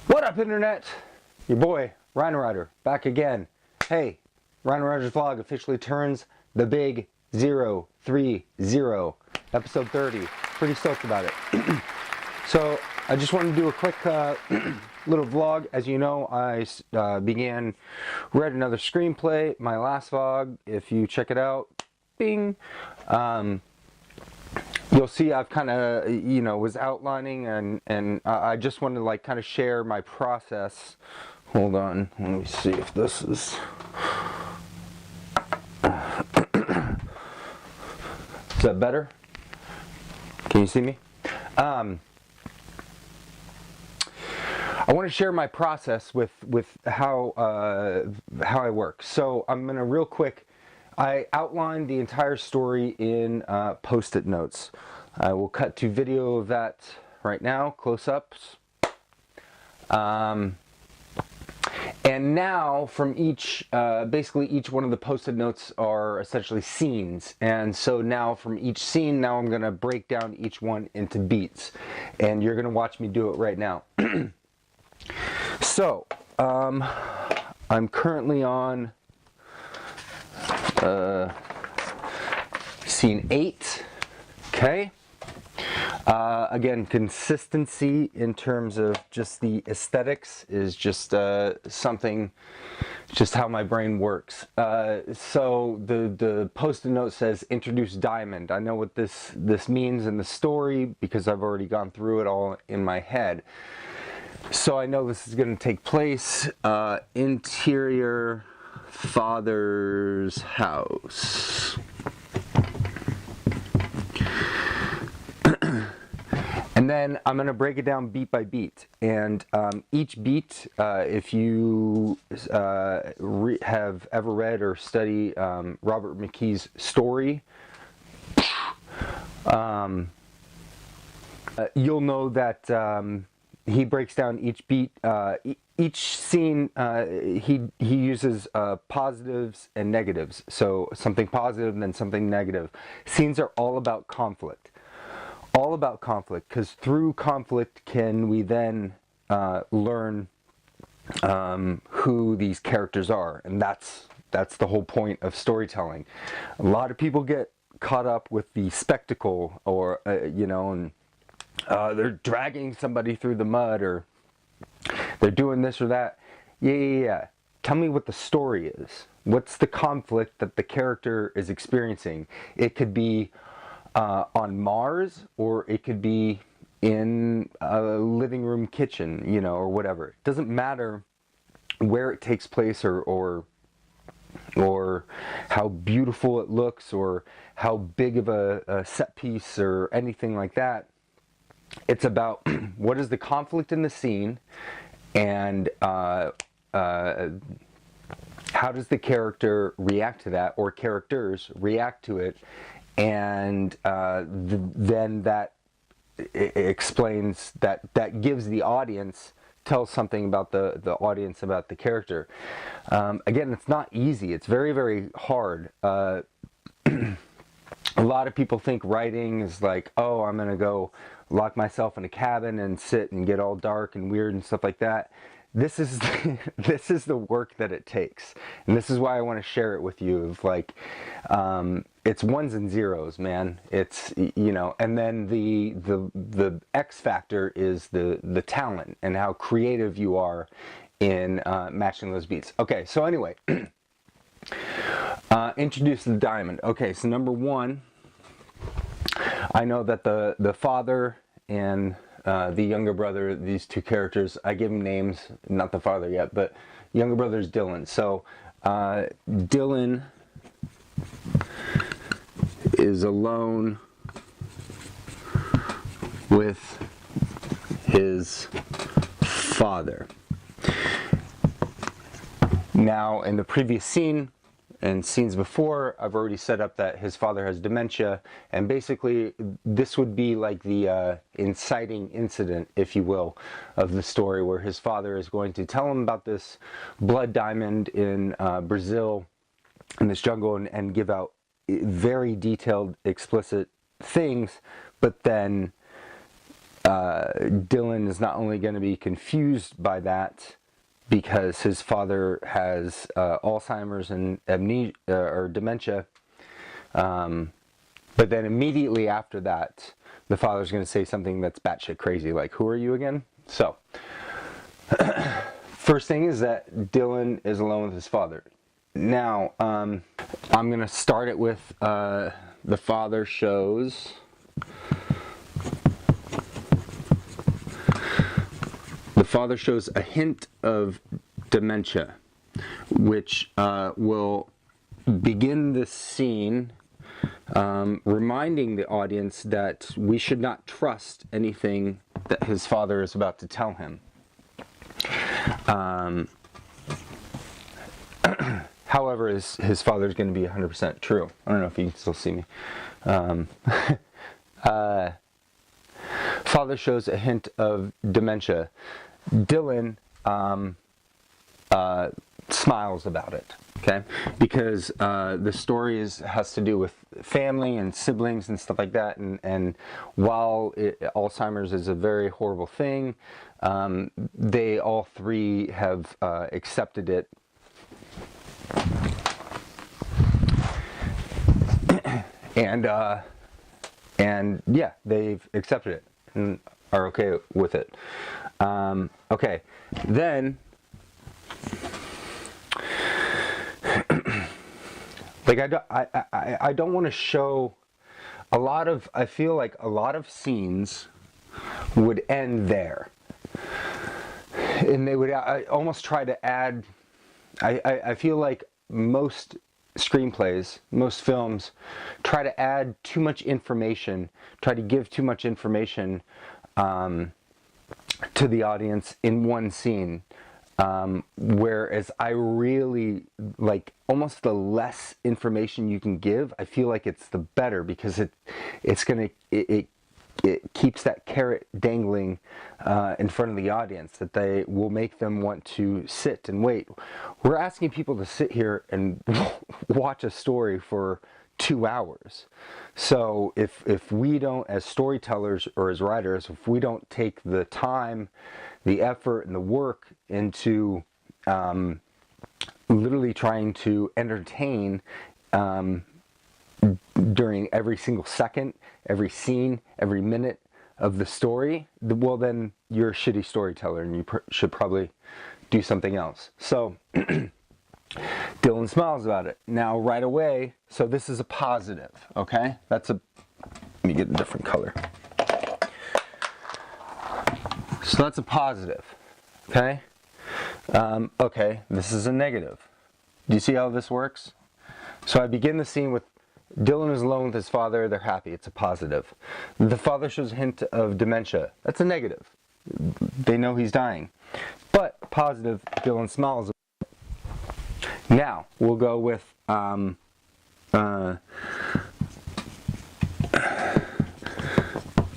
What up, Internet? Your boy, RynoRyder, back again. Hey, RynoRyder's vlog officially turns the big 030, episode 30. Pretty stoked about it. So, I just wanted to do a quick little vlog. As you know, I read another screenplay, my last vlog. If you check it out, bing. You'll see I've kind of, was outlining and I just wanted to like kind of share my process. Hold on, let me see if this is... Is that better? Can you see me? I want to share my process with how I work. So I'm gonna real quick. I outlined the entire story in post-it notes. I will cut to video of that right now, close-ups. And now from each, basically each one of the post-it notes are essentially scenes. And so now from each scene, now I'm gonna break down each one into beats. And you're gonna watch me do it right now. So, I'm currently on scene 8. Okay. Again, consistency in terms of just the aesthetics is just something, just how my brain works. So the post-it note says introduce diamond. I know what this means in the story because I've already gone through it all in my head. So I know this is going to take place interior father's house. And then I'm going to break it down beat by beat. And each beat, if you have ever read or studied Robert McKee's story, you'll know that he breaks down each beat. Each scene, he uses positives and negatives. So something positive and then something negative. Scenes are all about conflict. All about conflict, because through conflict can we then learn who these characters are, and that's the whole point of storytelling. A lot of people get caught up with the spectacle, or and they're dragging somebody through the mud, or they're doing this or that. Yeah. Tell me what the story is. What's the conflict that the character is experiencing? It could be on Mars, or it could be in a living room kitchen, or whatever. It doesn't matter where it takes place, or how beautiful it looks, or how big of a set piece, or anything like that. It's about what is the conflict in the scene, and how does the character react to that, or characters react to it, and then that explains, that gives the audience, tells something about the audience, about the character. Again, it's not easy. It's very, very hard. A lot of people think writing is like, oh, I'm gonna go lock myself in a cabin and sit and get all dark and weird and stuff like that. This is this is the work that it takes, and this is why I want to share it with you. Of like, it's ones and zeros, man. It's and then the X factor is the talent and how creative you are in matching those beats. Okay, so anyway, introduce the diamond. Okay, so number one, I know that the father and the younger brother, these two characters, I give them names, not the father yet, but younger brother is Dylan. So Dylan is alone with his father. Now, in the previous scene and scenes before, I've already set up that his father has dementia, and basically this would be like the inciting incident, if you will, of the story, where his father is going to tell him about this blood diamond in Brazil, in this jungle, and give out very detailed, explicit things, but then Dylan is not only going to be confused by that because his father has Alzheimer's and amnesia or dementia, but then immediately after that, the father's going to say something that's batshit crazy, like, "Who are you again?" So, first thing is that Dylan is alone with his father. Now, I'm going to start it with the father shows a hint of dementia, which will begin the scene reminding the audience that we should not trust anything that his father is about to tell him. However, his father is going to be 100% true. I don't know if you can still see me. Father shows a hint of dementia. Dylan smiles about it, okay? Because the story has to do with family and siblings and stuff like that. And while Alzheimer's is a very horrible thing, they all three have accepted it. And yeah, they've accepted it and are okay with it. Okay, then like I don't want to show a lot of. I feel like a lot of scenes would end there, and they would almost try to add. I feel like most screenplays, most films, try to add too much information, try to give too much information to the audience in one scene. Whereas I really like almost the less information you can give, I feel like it's the better, because it keeps that carrot dangling in front of the audience, that they will make them want to sit and wait. We're asking people to sit here and watch a story for 2 hours. So if we don't, as storytellers or as writers, if we don't take the time, the effort, and the work into literally trying to entertain during every single second, every scene, every minute of the story, well, then you're a shitty storyteller and you should probably do something else. So Dylan smiles about it. Now, right away, so this is a positive, okay? Let me get a different color. So that's a positive, okay? Okay, this is a negative. Do you see how this works? So I begin the scene with Dylan is alone with his father. They're happy. It's a positive. The father shows a hint of dementia. That's a negative. They know he's dying. But positive, Dylan smiles. Now, we'll go with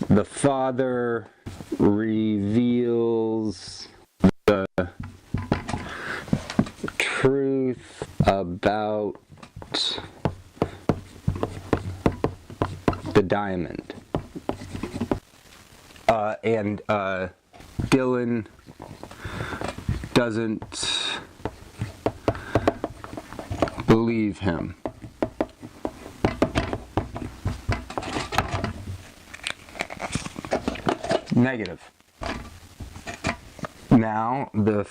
the father reveals the truth about the diamond. And Dylan doesn't believe him. Negative. Now the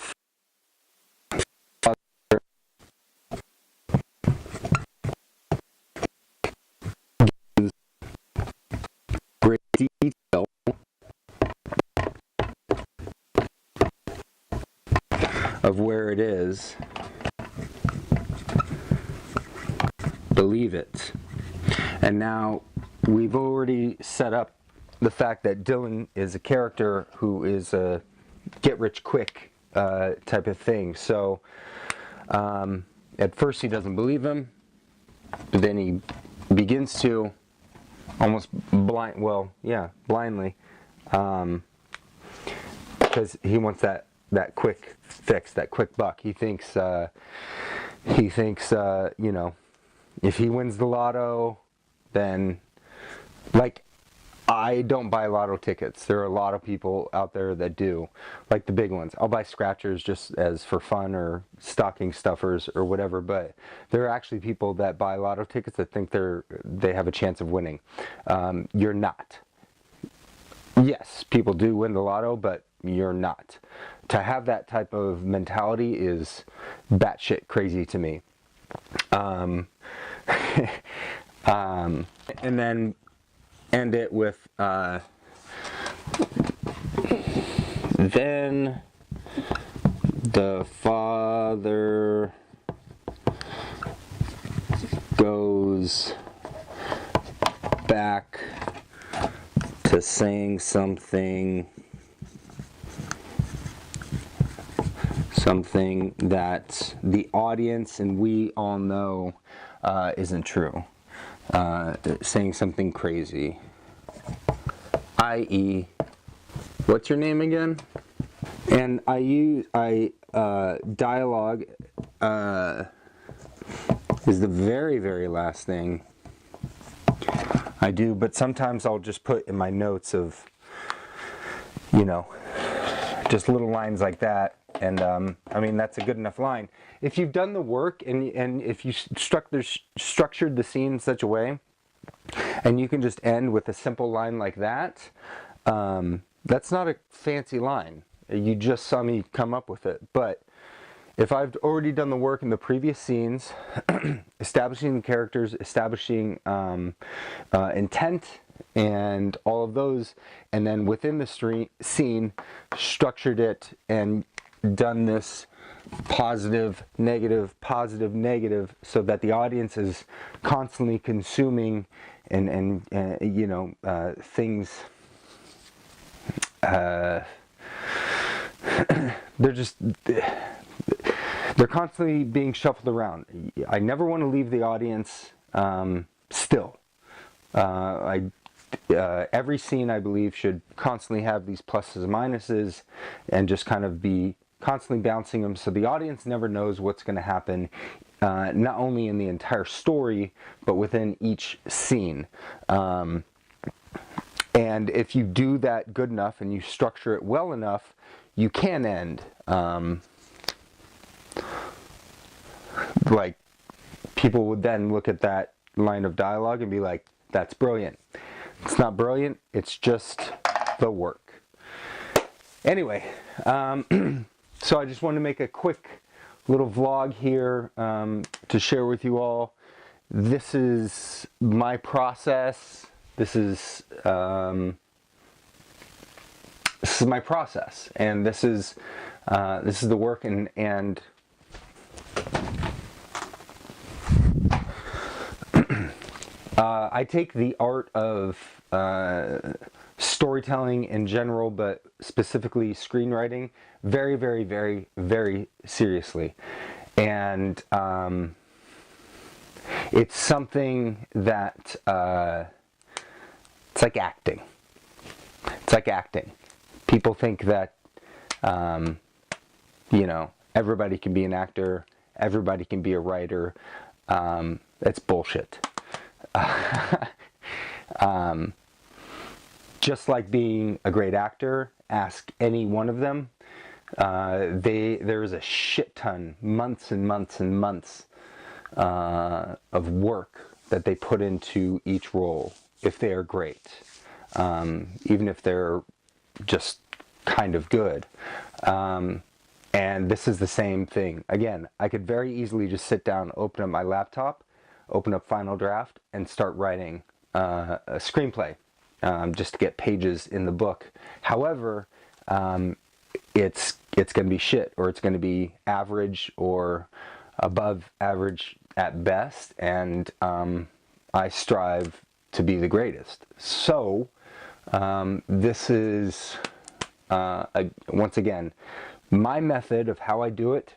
father gives great detail of where it is. Believe it. And now we've already set up the fact that Dylan is a character who is a get-rich-quick type of thing. So at first he doesn't believe him, but then he begins to almost blindly, because he wants that quick fix, that quick buck. He thinks if he wins the lotto, then, like, I don't buy lotto tickets. There are a lot of people out there that do, like the big ones. I'll buy scratchers just as for fun, or stocking stuffers or whatever, but there are actually people that buy lotto tickets that think they have a chance of winning. You're not. Yes, people do win the lotto, but you're not. To have that type of mentality is batshit crazy to me. And then end it with then the father goes back to saying something that the audience and we all know isn't true. Saying something crazy, i.e., what's your name again? And dialogue is the very, very last thing I do, but sometimes I'll just put in my notes of, you know, just little lines like that, and I mean, that's a good enough line. If you've done the work and if you structured the scene in such a way, and you can just end with a simple line like that, that's not a fancy line. You just saw me come up with it. But if I've already done the work in the previous scenes, establishing the characters, establishing intent, and all of those, and then within the scene, structured it and done this positive, negative, so that the audience is constantly consuming and you know, things. They're constantly being shuffled around. I never want to leave the audience still. Every scene, I believe, should constantly have these pluses and minuses, and just kind of be constantly bouncing them, so the audience never knows what's going to happen, not only in the entire story, but within each scene. And if you do that good enough and you structure it well enough, you can end. Like, people would then look at that line of dialogue and be like, that's brilliant. It's not brilliant, it's just the work. Anyway, so I just wanted to make a quick little vlog here to share with you all. This is my process. This is my process, and this is the work, and I take the art of storytelling in general, but specifically screenwriting, very, very, very, very seriously. And it's something that it's like acting. It's like acting. People think that you know, everybody can be an actor, everybody can be a writer. That's bullshit. Just like being a great actor, ask any one of them. There is a shit ton, months and months and months of work that they put into each role if they are great, even if they're just kind of good. And this is the same thing. Again, I could very easily just sit down, open up my laptop, open up Final Draft, and start writing a screenplay, just to get pages in the book. However, it's going to be shit, or it's going to be average or above average at best, and I strive to be the greatest. So this is once again my method of how I do it.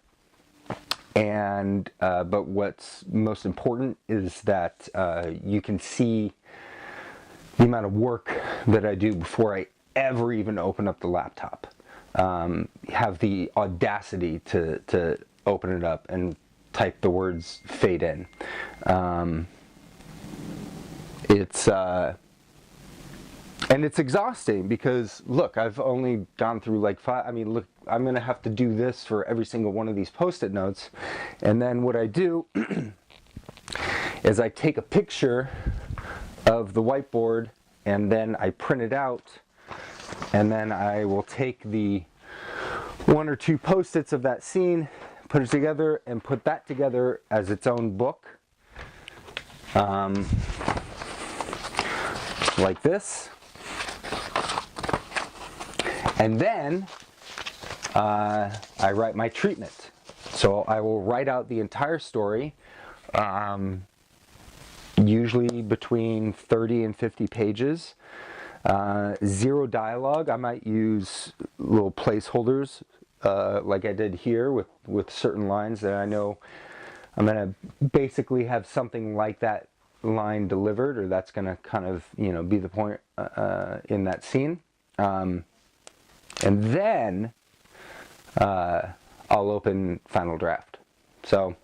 And but what's most important is that you can see the amount of work that I do before I ever even open up the laptop. Have the audacity to open it up and type the words fade in. And it's exhausting because, look, I've only gone through like 5, I mean, look, I'm going to have to do this for every single one of these Post-it notes. And then what I do is I take a picture of the whiteboard and then I print it out, and then I will take the 1 or 2 Post-its of that scene, put it together, and put that together as its own book. Like this. And then I write my treatment. So I will write out the entire story, usually between 30 and 50 pages. 0 dialogue. I might use little placeholders like I did here with certain lines that I know I'm going to basically have something like that line delivered, or that's going to kind of, you know, be the point in that scene. And then I'll open Final Draft. So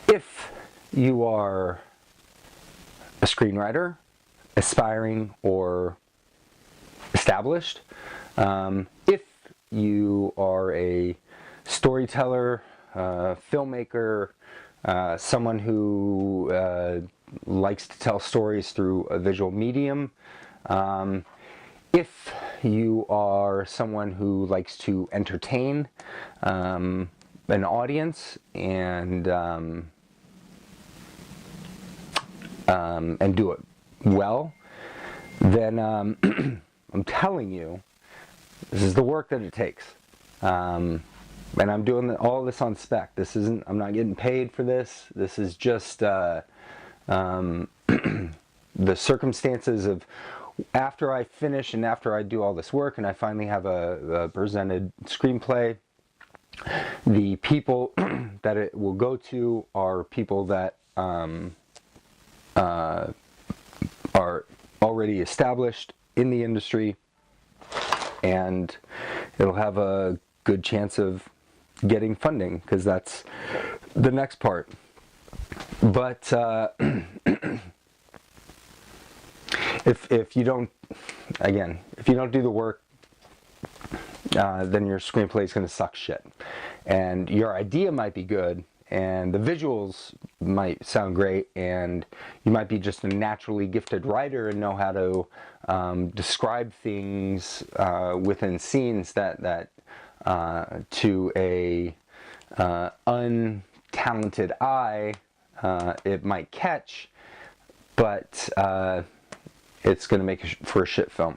if you are a screenwriter, aspiring or established, if you are a storyteller, filmmaker, someone who likes to tell stories through a visual medium, if you are someone who likes to entertain an audience and do it well, then I'm telling you, this is the work that it takes. And I'm doing all this on spec. This isn't, I'm not getting paid for this. This is just the circumstances of after I finish and after I do all this work and I finally have a presented screenplay, the people that it will go to are people that are already established in the industry, and it'll have a good chance of getting funding, because that's the next part. But if you don't, again, if you don't do the work, then your screenplay is going to suck shit. And your idea might be good, and the visuals might sound great, and you might be just a naturally gifted writer and know how to describe things within scenes that to a untalented eye it might catch, but it's going to make for a shit film.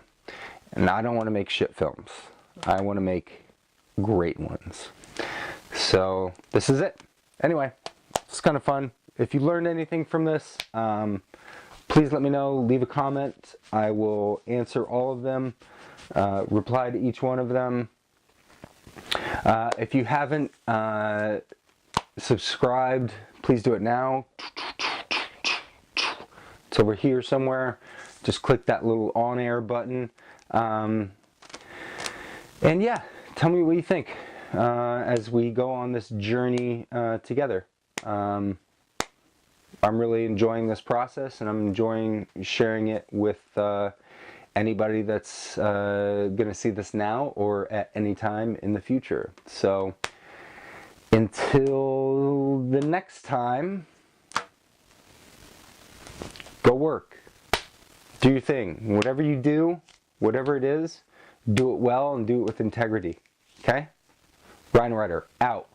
And I don't want to make shit films. I want to make great ones. So this is it. Anyway, it's kind of fun. If you learned anything from this, please let me know. Leave a comment. I will answer all of them, reply to each one of them. If you haven't subscribed, please do it now. It's over here somewhere. Just click that little on-air button. And yeah, tell me what you think as we go on this journey together. I'm really enjoying this process, and I'm enjoying sharing it with anybody that's going to see this now or at any time in the future. So until the next time, go work. Do your thing. Whatever you do, whatever it is, do it well and do it with integrity. Okay? RynoRyder, out.